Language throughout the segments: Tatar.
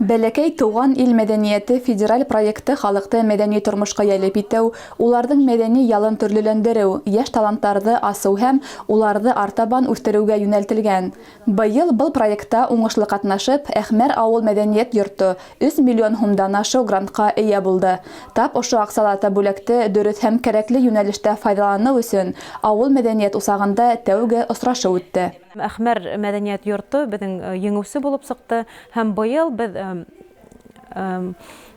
Бәләкәй туган ил мәдәнияте федераль проекты халыкты мәдәни тормышка ялеп итү, уларның мәдәни ялын төрлеләндерү, яшь талантларны асу һәм уларны артабан үстерүгә юнәлтелгән. Быел был проектта уңышлы катнашып, Әхмәр авыл мәдәният йорты 3 миллион һумдан ашу грантка ия булды. Тап ошо аксалата бүләкте дөрес һәм кирәкле юнәлештә файдалану өчен авыл мәдәният усагында тәүге очрашу үтте. Әхмәр мәдәният йорты безнең еңүсе булып сыкты һәм быел без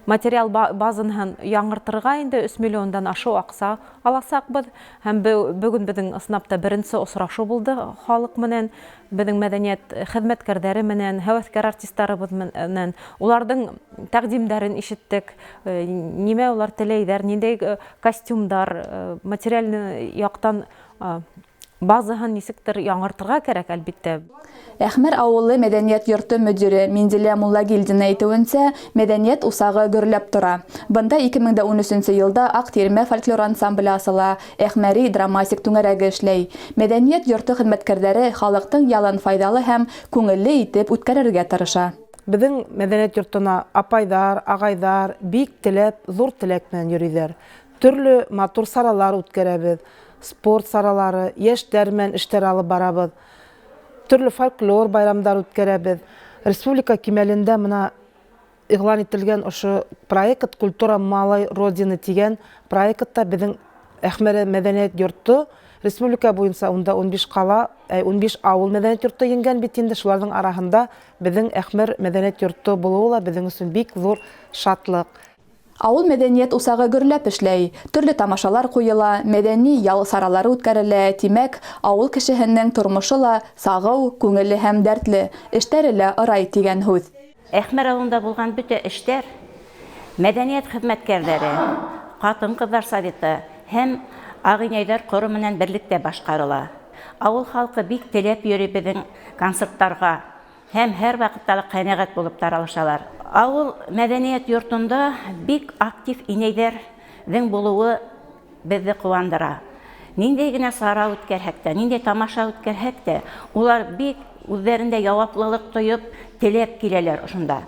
материал базасын яңартырга инде 3 миллиондан ашу акса аласакбыз һәм бүген безнең сынапта беренче очрашу булды халык менән, безнең мәдәният хезмәткәрләре менән, һәвәскәр артистларыбыз менән. Уларның тәкъдимнәрен ишеттек, нимә улар теләйләр, ниндәй костюмдар, материальный яктан базаһын нисектер яңартырга кирәк әлбиттә. Әхмәр авылы мәдәният йорты мөдире Минзилә Муллагилдина әйтүенчә, мәдәният усагы гөрләп тора. Бында 2013 елда Актирмә фольклор ансамбле асыла, Әхмәри драматик түңәрәге эшләй. Мәдәният йорты хезмәткәрләре халыктың ялын файдалы һәм күңелле итеп үткәрергә тырыша. Безнең мәдәният йортына апайдар, агайдар бик теләп, зур теләк белән йөриләр. Төрле матур саралар үткәрәбез. Спорт саралары, яшьләр белән эштәр алып барабыз. Төрле фольклор байрамдар үткәрәбез. Республика кимәлендә мона игълан ителгән ошо проект «Культура малой родины» дигән проектта безнең Әхмәр мәдәният йорты республика буенча унда 15 кала, 15 авыл мәдәният йорты енгән бит инде. Шуларның арасында безнең Әхмәр мәдәният йорты булуы безнең өчен бик зур шатлык. Авыл мәдәният усагы гөрләп эшләй, төрле тамашалар куела, мәдәни ял саралары үткәрелә, тимәк, авыл кешеһенең тормышы ла сагыу, күңелле һәм дәртле, эштәре лә ырай дигән һүз. Әхмәр авылында булган бөтә эшләр, мәдәният хезмәткәрләре, хатын-кызлар советы һәм агыйнәйләр коры менән берлектә башкарыла. Авыл халкы бик теләп йөри безнең концертларга һәм һәр вакытта канәгать булып таралышалар. Авыл мәдәният йортында бик актив инәйләрнең булуы безне куандыра. Ниндәй генә сара үткәрһәк тә, ниндәй тамаша үткәрһәк тә, улар бик үзләрендә яуаплылык тоеп, теләп киләләр ошонда.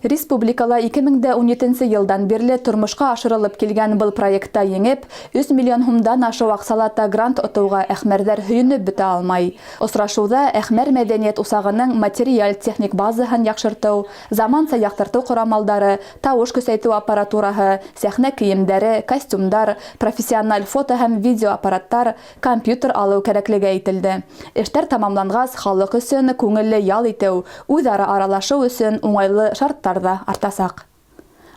Республикала 2017 елдан бирле тормышка ашырылып килгән был проектта еңеп, 3 миллион һумдан ашу аксалата грант отуга әхмәрдәр һөйенеп бетә алмай. Очрашуда Әхмәр мәдәният усагының материаль техник базаһын яхшырту, заманча яктырту корамалдары, тавыш көсәйтү аппаратураһы, сәхнә киемдәре, костюмдар, профессиональ фото һәм видео аппараттар, компьютер алу кирәклеге әйтелде. Эштәр тамамлангач, халык өчен күңелле ял итү, үзара аралашу өчен уңайлы шарттар артасак.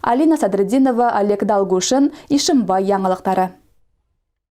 Алина Садридинова, Олег Долгушин, Ишимбай яңалыктары.